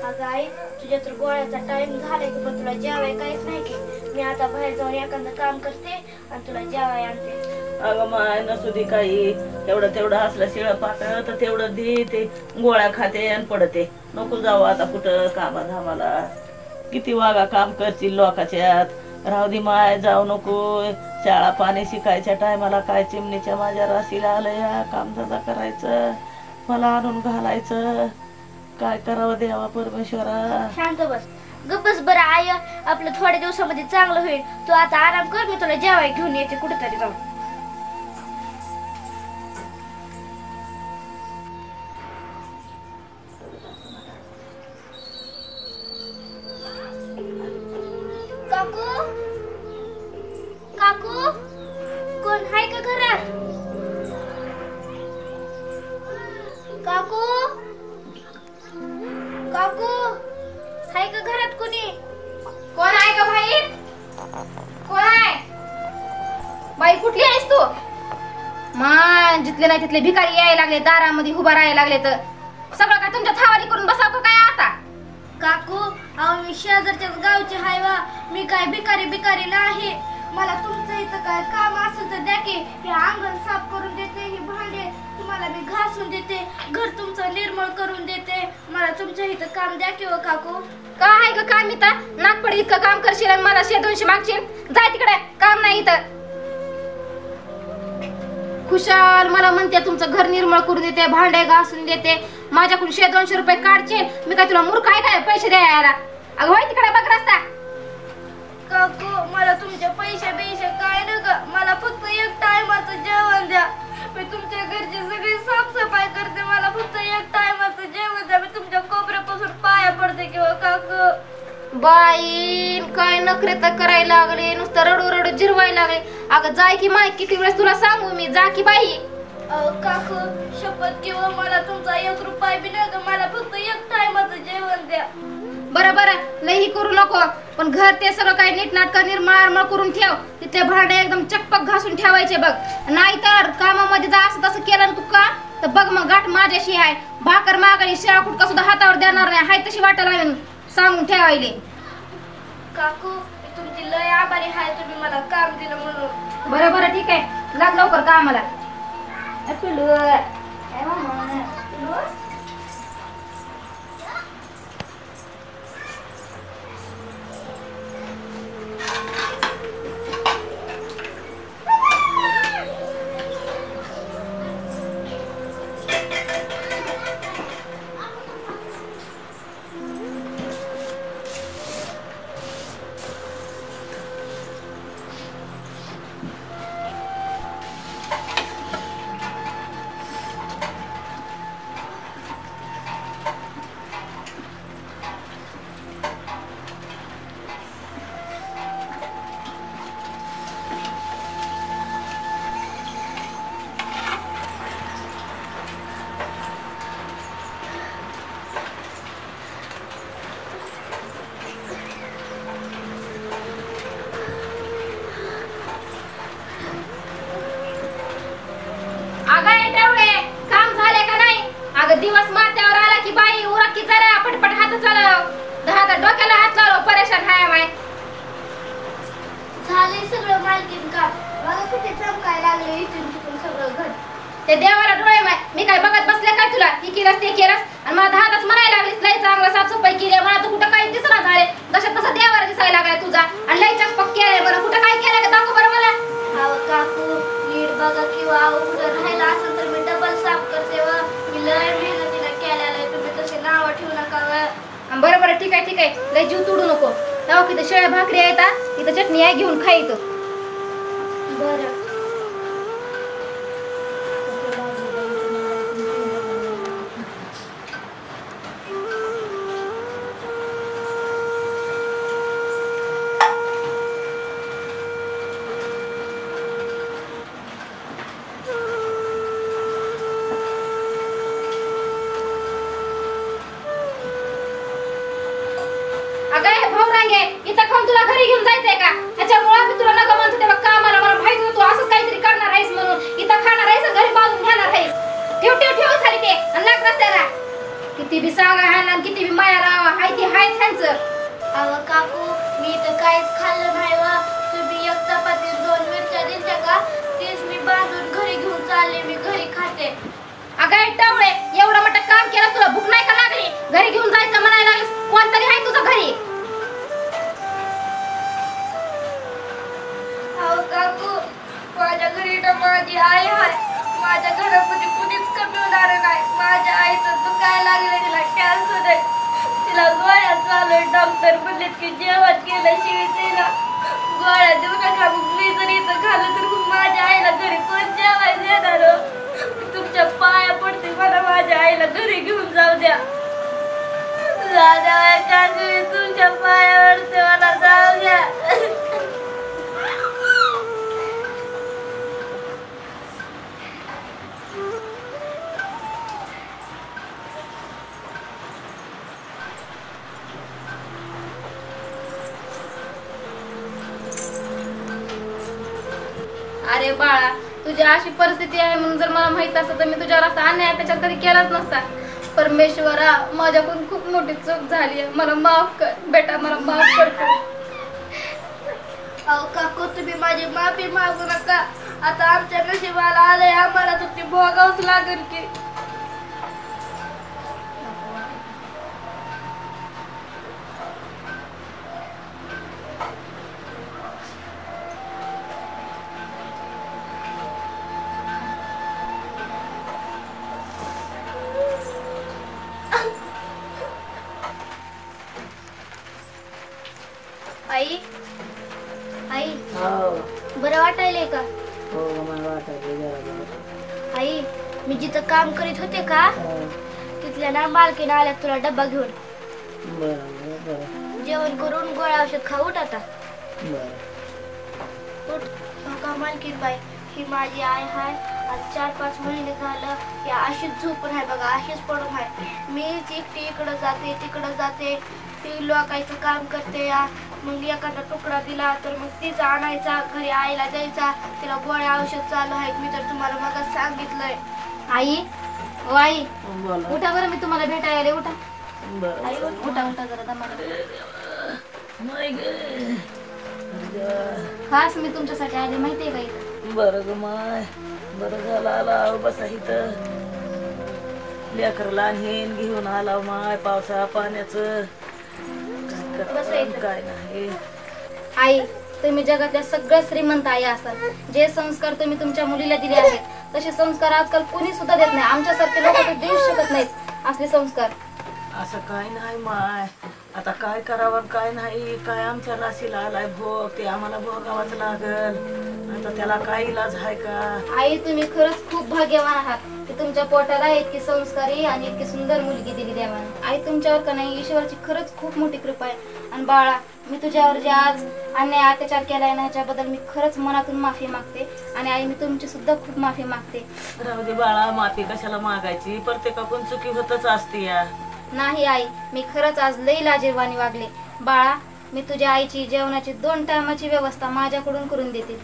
अगं आई, तुझ्या तर गोळ्याचा टाइम झालाय की, पण तुला जेवाय काहीच नाही की. मी आता बाहेर जाऊन एखादं काम करते आणि तुला जेवाय आणते. अगं माय नसू दे काही, तेवढं असलं शिळ पातळ तर तेवढं दे, ते गोळ्या खाते आणि पडते. नको जाऊ आता कुठं कामा धामाला. किती वागा काम करतील लोकाच्यात. राहू दे माय, जाऊ नको. शाळा पाणी शिकायच्या टायमाला काय चिमणीच्या माझ्या राशीला आलं या कामधंदा करायचं, मला आणून घालायचं. काय करावं देवा परमेश्वरा. शांत बस, गप्प बस बरं आई. आपलं थोड्या दिवसामध्ये चांगलं होईल. तू आता आराम कर, मी तुला जेवाय घेऊन येते कुठेतरी जाऊन. काकू, काकू, कोण आहे का घरात? काकू, काकू, आहे का घरात कोणी? कोण आहे का बाई? कोण आहे बाई? कुठली आहेस तू? मान जिथले नाही तिथले भिकारी यायला लागले, दारामध्ये उभा राहायला लागले. तर सगळं काय तुमच्या थावाली करून बसाव का काय आता? काकू, अहो मी शेजारच्याच गावची हाय वा. मी काय भिकारी नाही. मला तुमचं इथं काय काम असेल तर द्या की. हे अंगण साफ करून देते, ही भांडे तुम्हाला मी घासून देते, घर तुमचं निर्मळ करून देते. मला तुमच्या इथं काम द्या की. काकू काय आहे का काम इथं? नागपडी इतकं काम करशील आणि मला 100-200 मागशील? जाय तिकडे, काम नाही इथं. खुशाल मला म्हणते तुमचं घर निर्मळ करून देते, भांडे घासून देते. माझ्याकडून 100-200 रुपये काढचे. मी काय तुला मूर्ख आहे काय पैसे द्यायला? अगं होय तिकडे बघ रस्ता. काकू, मला तुमचे पैसे काय नका. मला फक्त एक टायमाचं जेवण द्या. मी तुमच्या घरची सगळी साफसफाई करते. मला फक्त एक टायमाचं जेवण द्या. मी तुमच्या कोपऱ्यापासून पाया पडते किंवा काकू. बाई काय नखरे तर करायला लागले, नुसतं रडू रडू जिरवायला लागले. अगं जाय की माय, किती वेळेस तुला सांगू मी, जा की बाई. काकू शपथ किंवा मला तुमचा 1 रुपया बी नका. मला फक्त एक टायमाचं जेवण द्या. बरं बरं, लई करू नको. पण घर ते सगळं काही नीटनाटक निर्मळ करून ठेव. तिथले भांडे एकदम चकपक घासून ठेवायचे बघ. नाहीतर कामामध्ये जा असं तसं केलं तू का तर बघ मग गाठ माझ्याशी आहे. भाकर मागायची शेळा कुटका सुद्धा हातावर देणार नाही. हाय तशी वाटायला सांगून ठेवायले. काकू मी तुमची लय आभारी आहे, तुम्ही मला काम दिलं म्हणून. बरं बरं ठीक आहे, लाग लवकर कामाला. दिवस माथ्यावर आला की बाई उरक की जरा पटपट हात चालव. दहा डोक्याला हात लावलो, परेशान हाय बाई. झाले सगळं मालकीन काम. मला कुठे चमकाय लागले इथून तिथून सगळं घर. ते देवाला डोळे माय, मी काय बघत बसले काय तुला? ही केलंस ते केलंस आणि मला दहाच म्हणायला लागलीस लई चांगलं साफसफाई केली. मला तू कुठं काही दिसना झाले, जसं तसं देवाला दिसायला लागलाय तुझा. आणि लई चकपक केलंय. बरं कुठं काय केलं का दाखव बरं मला. अहो काकू नीट बघा किंवा कुठं राहायला असेल तर मी डबल साफ करते व मी लय मेहनतीने केलेलं आहे. तुम्ही तसे नाव ठेवू नका व. बरं बरं ठीक आहे, लय जीव तोडू नको. तेव्हा किती शेळ्या भाकरी आहेत, इथं चटणी आहे घेऊन खायचं. बरं इथं खाऊन तुला घरी घेऊन जायचंय का? त्याच्यामुळे मी तुला नका म्हणतो तेव्हा कामाला. मला माहिती होतं तू असंच काहीतरी करणार आहेस म्हणून. इथं खाणार आहेस घरी बांधून घेणार आहेस. ठेव खाली ते आणि लाग रस्त्याला. किती किती बी सांगा ह्यांना आणि किती बी माया लावा हाय ती हाय त्यांचं. अहो काकू मी तर काहीच खाल्लं नाही वा. तुम्ही एक चपाती 2 मिरच्या दिल्या का तेच मी बांधून घरी घेऊन चालले. मी घरी खाते. अगं टावळे एवढं मोठं काम केलं तुला भूक नाही का लागली? घरी घेऊन जायचं म्हणायला लागलीस. कोणतरी आहे तुझं घरी? अहो काकू माझ्या घरी तर माझी आई आहे. माझ्या घरामध्ये कुणीच कमी होणार नाही. माझ्या आईचं दुखायला लागलं. तिला कॅन्सर आहे. तिला गोळ्या चालू आहे. डॉक्टर म्हणलेत की जेवण केल्याशिवाय तिला गोळ्या देऊ नका. मी जर इथं खाल्लं तर मग माझ्या आईला घरी कोण जेवायला देणार हो? तुमच्या पाया पडते मला माझ्या आईला घरी घेऊन जाऊ द्या. काकू तुमच्या पाया पडते मला जाऊ द्या. अरे बाळा तुझी अशी परिस्थिती आहे म्हणून जर मला माहित असतं तर मी तुझ्यावर असा अन्याय त्याच्यात कधी केलाच नसता. परमेश्वरा माझ्याकडून खूप मोठी चूक झाली आहे. मला माफ कर बेटा, मला माफ कर. अहो काकू तुम्ही माझी माफी मागू नका. आता आमच्या नशिबाला आलंय. आम्हाला तर ती भोगावच लागेल की. आई आई बरं वाटायलंय का? हो मला वाटायचं. आई मी जिथं काम करीत होते का तिथल्या ना मालकीन आल्या तुला डब्बा घेऊन. बरं जेवण करून गोळ्या औषध खाऊ. उठ आता बरं. उठ. हो का मालकीन बाई ही माझी आई हाय. आज 4-5 महिने झालं या अशीच झोपून आहे बघा. अशीच पडून आहे. मीच एकटी इकडं जाते तिकडं जाते. ती लोकायचं काम करते या. मग एखादा तुकडा दिला तर मग तिचा आणायचा घरी आईला द्यायचा. तिला गोळ्या औषध चालू आहेत. मी तर तुम्हाला मग सांगितलंय. आई ओ आई बोला. उठा बरं, मी तुम्हाला भेटायला आले. उठा बरं. आई उठ. उठा उठा जरा दमाला. नाही ग. खास मी तुमच्यासाठी आले माहितीये का इथं. बरं ग माय. बरं झालं आला बसा इथं. लेकरला हेन घेऊन आला माय. पावसा पाण्याचं काय नाही. आई तुम्ही जगातल्या सगळ्यात श्रीमंत आई असाल. जे संस्कार तुम्ही तुमच्या मुलीला दिले आहेत तसे संस्कार आजकाल कोणी सुद्धा देत नाही. आमच्यासारखे लोक तर देऊ शकत नाहीत असले संस्कार. असं काय नाही माय. आता काय करावं काय नाही. काय आमच्या राशीला आलाय भोग ते आम्हाला भोगावाच लागल. आता त्याला काय इलाज आहे का? आई तुम्ही खरंच खूप भाग्यवान आहात की तुमच्या पोटाला इतकी संस्कारी आणि इतकी सुंदर मुलगी दिली देवाने. आई तुमच्यावर का नाही ईश्वराची खरंच खूप मोठी कृपा आहे. आणि बाळा मी तुझ्यावर जे आज अन्याय अत्याचार केलाय ना ह्याच्याबद्दल मी खरंच मनातून माफी मागते. आणि आई मी तुमची सुद्धा खूप माफी मागते. राहू दे बाळा. माफी कशाला मागायची? प्रत्येकाकडून चुकी होतच असते या. नाही आई मी खरंच आज लई लाजीरवाणी वागले. बाळा मी तुझ्या आईची जेवणाची 2 टायमाची व्यवस्था माझ्याकडून करून देते.